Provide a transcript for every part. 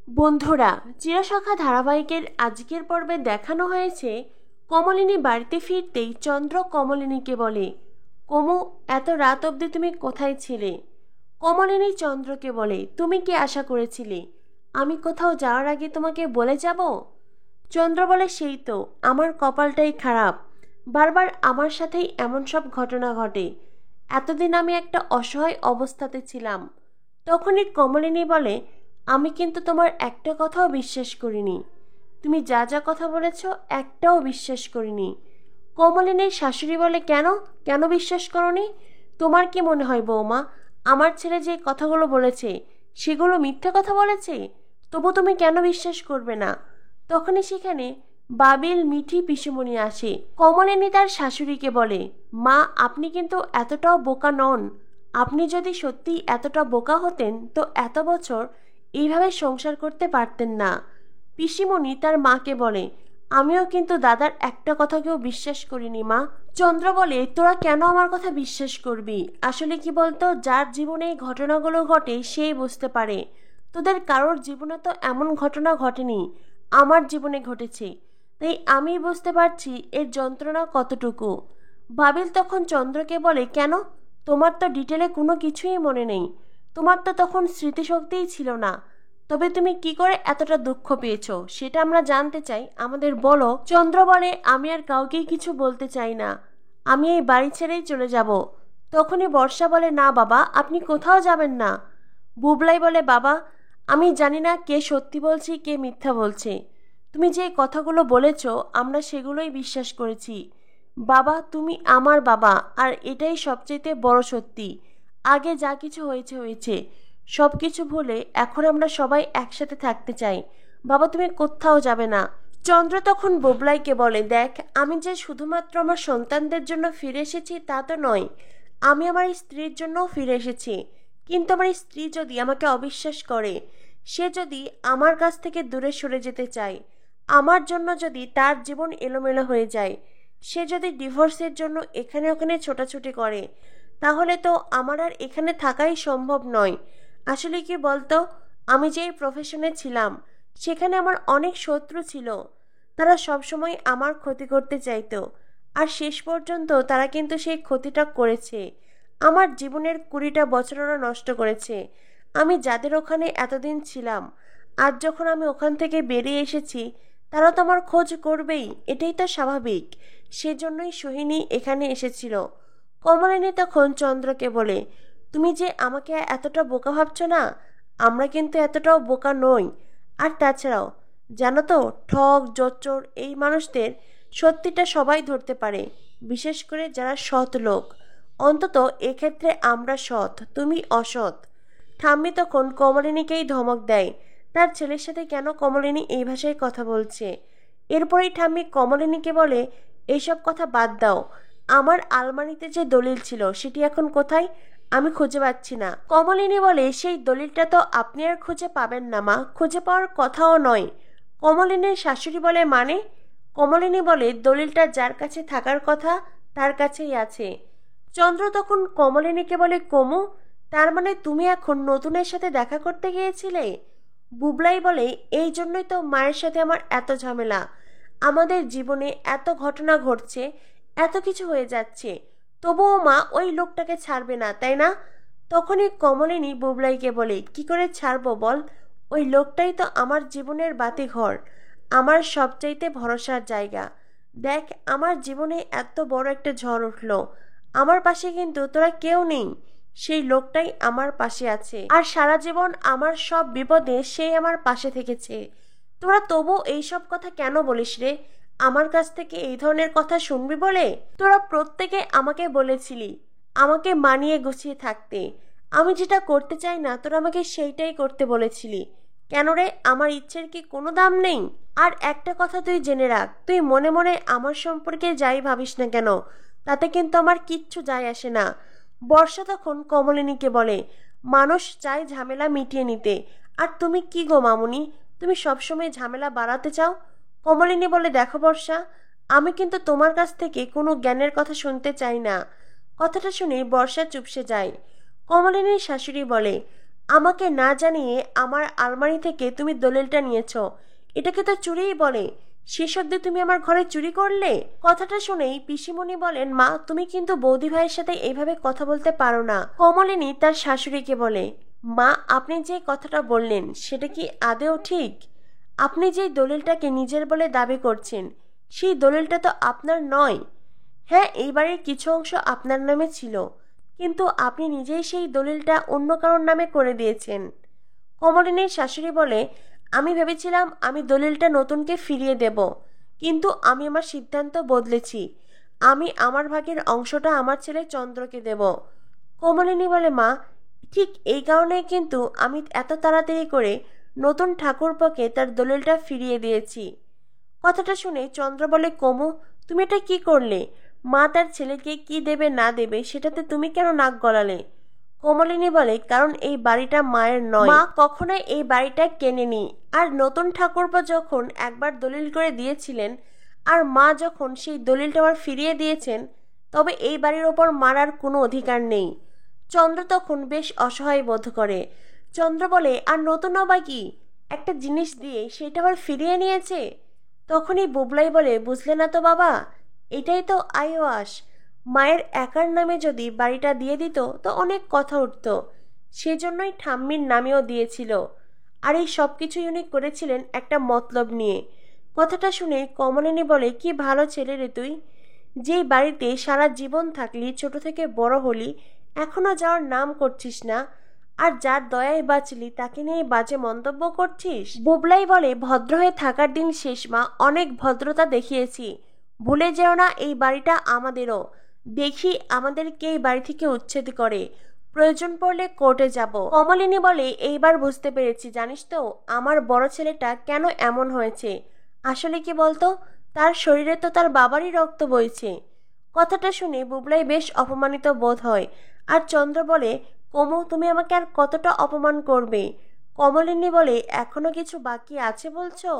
বন্ধুরা, চিরসখা ধারাবাহিকের আজকের পর্বে দেখানো হয়েছে কমলিনী বাড়িতে ফিরতেই চন্দ্র কমলিনীকে বলে, কমু, এত রাত অবধি তুমি কোথায় ছিলে? কমলিনী চন্দ্রকে বলে, তুমি কি আশা করেছিলে আমি কোথাও যাওয়ার আগে তোমাকে বলে যাব? চন্দ্র বলে, সেই তো, আমার কপালটাই খারাপ, বারবার আমার সাথেই এমন সব ঘটনা ঘটে। এতদিন আমি একটা অসহায় অবস্থাতে ছিলাম। তখনই কমলিনী বলে, আমি কিন্তু তোমার একটা কথাও বিশ্বাস করিনি। তুমি যা যা কথা বলেছ একটাও বিশ্বাস করিনি। কমলিনীর শাশুড়ি বলে, কেন কেন বিশ্বাস করনি? তোমার কি মনে হয় বৌমা, আমার ছেলে যে কথাগুলো বলেছে সেগুলো মিথ্যে কথা বলেছে? তবু তুমি কেন বিশ্বাস করবে না? তখনই সেখানে বাবিল মিঠি পিসুমণি আসে। কমলিনী তার শাশুড়িকে বলে, মা, আপনি কিন্তু এতটাও বোকা নন। আপনি যদি সত্যি এতটা বোকা হতেন তো এত বছর এইভাবে সংসার করতে পারতেন না। পিসিমণি তার মাকে বলে, আমিও কিন্তু দাদার একটা কথাকেও বিশ্বাস করিনি মা। চন্দ্র বলে, তোরা কেন আমার কথা বিশ্বাস করবি? আসলে কি বলতো, যার জীবনে এই ঘটনাগুলো ঘটে সেই বুঝতে পারে। তোদের কারোর জীবনে তো এমন ঘটনা ঘটেনি, আমার জীবনে ঘটেছে, তাই আমি বুঝতে পারছি এর যন্ত্রণা কতটুকু। বাবিল তখন চন্দ্রকে বলে, কেন? তোমার তো ডিটেলে কোনো কিছুই মনে নেই, তোমার তো তখন স্মৃতিশক্তিই ছিল না, তবে তুমি কি করে এতটা দুঃখ পেয়েছো সেটা আমরা জানতে চাই, আমাদের বলো। চন্দ্র বলে, আমি আর কাউকেই কিছু বলতে চাই না, আমি এই বাড়ি ছেড়েই চলে যাব। তখনই বর্ষা বলে, না বাবা, আপনি কোথাও যাবেন না। বুবলাই বলে, বাবা, আমি জানি না কে সত্যি বলছি কে মিথ্যা বলছে। তুমি যে কথাগুলো বলেছ আমরা সেগুলোই বিশ্বাস করেছি। বাবা, তুমি আমার বাবা, আর এটাই সবচেয়ে বড় সত্যি। আগে যা কিছু হয়েছে হয়েছে, সব কিছু ভুলে এখন আমরা সবাই একসাথে থাকতে চাই। বাবা, তুমি কোথাও যাবে না। চন্দ্র তখন বুবলাইকে বলে, দেখ, আমি যে শুধুমাত্র আমার সন্তানদের জন্য ফিরে এসেছি তা তো নয়, আমি আমার স্ত্রীর জন্যও ফিরে এসেছি। কিন্তু আমার স্ত্রী যদি আমাকে অবিশ্বাস করে, সে যদি আমার কাছ থেকে দূরে সরে যেতে চায়, আমার জন্য যদি তার জীবন এলোমেলো হয়ে যায়, সে যদি ডিভোর্সের জন্য এখানে ওখানে ছোটাছুটি করে, তাহলে তো আমার আর এখানে থাকাই সম্ভব নয়। আসলে কি বলতো, আমি যেই প্রফেশনে ছিলাম সেখানে আমার অনেক শত্রু ছিল, তারা সবসময় আমার ক্ষতি করতে চাইতো, আর শেষ পর্যন্ত তারা কিন্তু সেই ক্ষতিটা করেছে। আমার জীবনের 20টা বছর ওরা নষ্ট করেছে। আমি যাদের ওখানে এতদিন ছিলাম, আজ যখন আমি ওখান থেকে বেরিয়ে এসেছি, তারা তো আমার খোঁজ করবেই, এটাই তো স্বাভাবিক। সেজন্যই সোহিনী এখানে এসেছিল। কমলিনী তখন চন্দ্রকে বলে, তুমি যে আমাকে এতটা বোকা ভাবছো না, আমরা কিন্তু এতটাও বোকা নই। আর তাছাড়াও জানো তো, ঠক জোচ্চোর এই মানুষদের সত্যিটা সবাই ধরতে পারে, বিশেষ করে যারা সৎ লোক। অন্তত এক্ষেত্রে আমরা সৎ, তুমি অসৎ। ঠাম্মি তখন কমলিনীকেই ধমক দেয়, তার ছেলের সাথে কেন কমলিনী এই ভাষায় কথা বলছে। এরপরেই ঠাম্মি কমলিনীকে বলে, এইসব কথা বাদ দাও, আমার আলমারিতে যে দলিল ছিল সেটি এখন কোথায়? আমি খুঁজে পাচ্ছি না। কমলিনী বলে, সেই দলিলটা তো আপনি আর খুঁজে পাবেন না মা, খুঁজে পাওয়ার কথাও নয়। কমলিনীর শাশুড়ি বলে, মানে? কমলিনী বলে, দলিলটা যার কাছে থাকার কথা তার কাছেই আছে। চন্দ্র তখন কমলিনীকে বলে, কমু, তার মানে তুমি এখন নতুনের সাথে দেখা করতে গিয়েছিলে? বুবলাই বলে, এই জন্যই তো মায়ের সাথে আমার এত ঝামেলা। আমাদের জীবনে এত ঘটনা ঘটছে, এত কিছু হয়ে যাচ্ছে, তবুও মা ওই লোকটাকে ছাড়বে না, তাই না? তখনই কমলিনী বুবলাইকে বলে, কি করে ছাড়বো বল? ওই লোকটাই তো আমার জীবনের বাতিঘর, আমার সবচাইতে ভরসার জায়গা। দেখ, আমার জীবনে এত বড় একটা ঝড় উঠলো, আমার পাশে কিন্তু তোরা কেউ নেই, সেই লোকটাই আমার পাশে আছে, আর সারা জীবন আমার সব বিপদে সেই আমার পাশে থেকেছে। তোরা তবু এইসব কথা কেন বলিস রে? আমার কাছ থেকে এই ধরনের কথা শুনবি বলে? তোরা প্রত্যেকে আমাকে বলেছিলি আমাকে মানিয়ে গুছিয়ে থাকতে, আমি যেটা করতে চাই না তোরা আমাকে সেইটাই করতে বলেছিলি। কেন রে, আমার ইচ্ছের কি কোনো দাম নেই? আর একটা কথা তুই জেনে রাখ, তুই মনে মনে আমার সম্পর্কে যাই ভাবিস না কেন, তাতে কিন্তু আমার কিচ্ছু যায় আসে না। বর্ষা তখন কমলিনীকে বলে, মানুষ চায় ঝামেলা মিটিয়ে নিতে, আর তুমি কি গো মামুনি, তুমি সবসময় ঝামেলা বাড়াতে চাও। কমলিনী বলে, দেখো বর্ষা, আমি কিন্তু তোমার কাছ থেকে কোনো জ্ঞানের কথা শুনতে চাই না। কথাটা শুনে বর্ষা চুপসে যায়। কমলিনীর শাশুড়ি বলে, আমাকে না জানিয়ে আমার আলমারি থেকে তুমি দলিলটা নিয়েছো, এটাকে তো চুরিই বলে। শেষ অবধি তুমি আমার ঘরে চুরি করলে। কথাটা শুনেই পিসিমণি বলেন, মা তুমি কিন্তু বৌদি ভাইয়ের সাথে এইভাবে কথা বলতে পারো না। কমলিনী তার শাশুড়িকে বলে, মা আপনি যে কথাটা বললেন সেটা কি আদৌ ঠিক? আপনি যে দলিলটাকে নিজের বলে দাবি করছেন সেই দলিলটা তো আপনার নয়। হ্যাঁ, এই বাড়ির কিছু অংশ আপনার নামে ছিল, কিন্তু আপনি নিজেই সেই দলিলটা অন্য কারোর নামে করে দিয়েছেন। কমলিনীর শাশুড়ি বলে, আমি ভেবেছিলাম আমি দলিলটা নতুনকে ফিরিয়ে দেব, কিন্তু আমি আমার সিদ্ধান্ত বদলেছি। আমি আমার ভাগের অংশটা আমার ছেলে চন্দ্রকে দেব। কমলিনী বলে, মা ঠিক এই কারণেই কিন্তু আমি এত তাড়াতাড়ি করে নতুন ঠাকুরপোকে তার দলিলটা ফিরিয়ে দিয়েছি। কথাটা শুনে চন্দ্র বলে, কমু তুমি এটা কি করলে? মা তার ছেলেকে কি দেবে না দেবে সেটাতে তুমি কেন নাক গলালে? কমলিনী বলে, কারণ এই বাড়িটা মায়ের নয়, মা কখনোই এই বাড়িটা কেনেনি। আর নতুন ঠাকুরপো যখন একবার দলিল করে দিয়েছিলেন আর মা যখন সেই দলিলটা আবার ফিরিয়ে দিয়েছেন, তবে এই বাড়ির ওপর মারার কোনো অধিকার নেই। চন্দ্র তখন বেশ অসহায় বোধ করে। চন্দ্র বলে, আর নতুন বা কি, একটা জিনিস দিয়ে সেটা আবার ফিরিয়ে নিয়েছে। তখনই বুবলাই বলে, বুঝলে না তো বাবা, এটাই তো আইওয়াস। মায়ের একার নামে যদি বাড়িটা দিয়ে দিত তো অনেক কথা উঠত, সেজন্যই ঠাম্মির নামেও দিয়েছিল। আর এই সব কিছুই উনি করেছিলেন একটা মতলব নিয়ে। কথাটা শুনে কমলিনী বলে, কি ভালো ছেলে রে তুই, যেই বাড়িতে সারা জীবন থাকলি, ছোট থেকে বড় হলি, এখনো যাওয়ার নাম করছিস না, আর যার দয়ায় বাঁচলি তাকে নিয়ে বাজে মন্তব্য করছিস। বুবলাই বলে, ভদ্র হয়ে থাকার দিন শেষ মা, অনেক ভদ্রতা দেখিয়েছি, ভুলে যেও না এই বাড়িটা আমাদেরও। দেখি আমাদেরকে এই বাড়ি থেকে উচ্ছেদ করে, প্রয়োজন পড়লে কোর্টে যাব। কমলিনী বলে, এইবার বুঝতে পেরেছি, জানিস তো আমার বড় ছেলেটা কেন এমন হয়েছে। আসলে কি বলতো, তার শরীরে তো তার বাবারই রক্ত বইছে। কথাটা শুনে বুবলাই বেশ অপমানিত বোধ হয়। আর চন্দ্র বলে, কমু তুমি আমাকে আর কতটা অপমান করবে? কমলিনী বলে, এখনো কিছু বাকি আছে বলছো?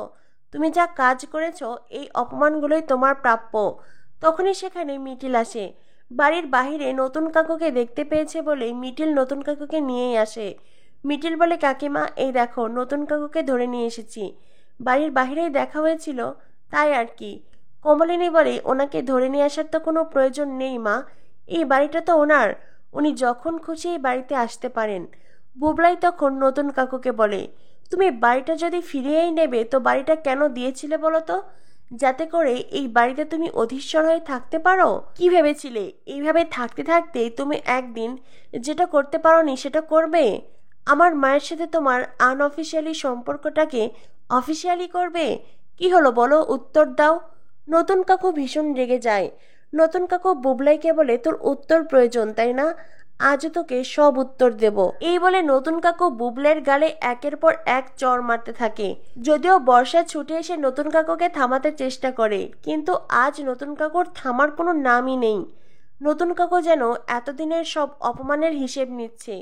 তুমি যা কাজ করেছ এই অপমানগুলোই তোমার প্রাপ্য। তখনই সেখানে মিটিল আসে। বাড়ির বাহিরে নতুন কাকুকে দেখতে পেয়েছে বলে মিটিল নতুন কাকুকে নিয়েই আসে। মিটিল বলে, কাকিমা এই দেখো নতুন কাকুকে ধরে নিয়ে এসেছি, বাড়ির বাহিরেই দেখা হয়েছিল তাই আর কি। কমলিনী বলে, ওনাকে ধরে নিয়ে আসার তো কোনো প্রয়োজন নেই মা, এই বাড়িটা তো ওনার, উনি যখন খুশি এই বাড়িতে আসতে পারেন। বুবলাই তখন নতুন কাকুকে বলে, তুমি বাড়িটা যদি ফিরিয়েই নেবে তো বাড়িটা কেন দিয়েছিলে বলো তো? যাতে করে এই বাড়িতে তুমি অধীশ্বর হয়ে থাকতে পারো। কি ভেবেছিলে এইভাবে থাকতে থাকতে তুমি একদিন যেটা করতে পারোনি সেটা করবে? আমার মায়ের সাথে তোমার আনঅফিসিয়ালি সম্পর্কটাকে অফিসিয়ালি করবে? কি হলো বলো, উত্তর দাও। নতুন কাকু ভীষণ রেগে যায়। নতুন কাকু বুবলাইকে বলে, তোর উত্তর প্রয়োজন তাই না, আজ তোকে সব উত্তর দেব। এই বলে নতুন কাকু বুবলের গালে একের পর এক চড় মারতে থাকে। যদিও বর্ষা ছুটে এসে নতুন কাকুকে থামাতে চেষ্টা করে, কিন্তু আজ নতুন কাকুর থামার কোনো নামই নেই। নতুন কাকু যেন এতদিনের সব অপমানের হিসেব নিচ্ছে।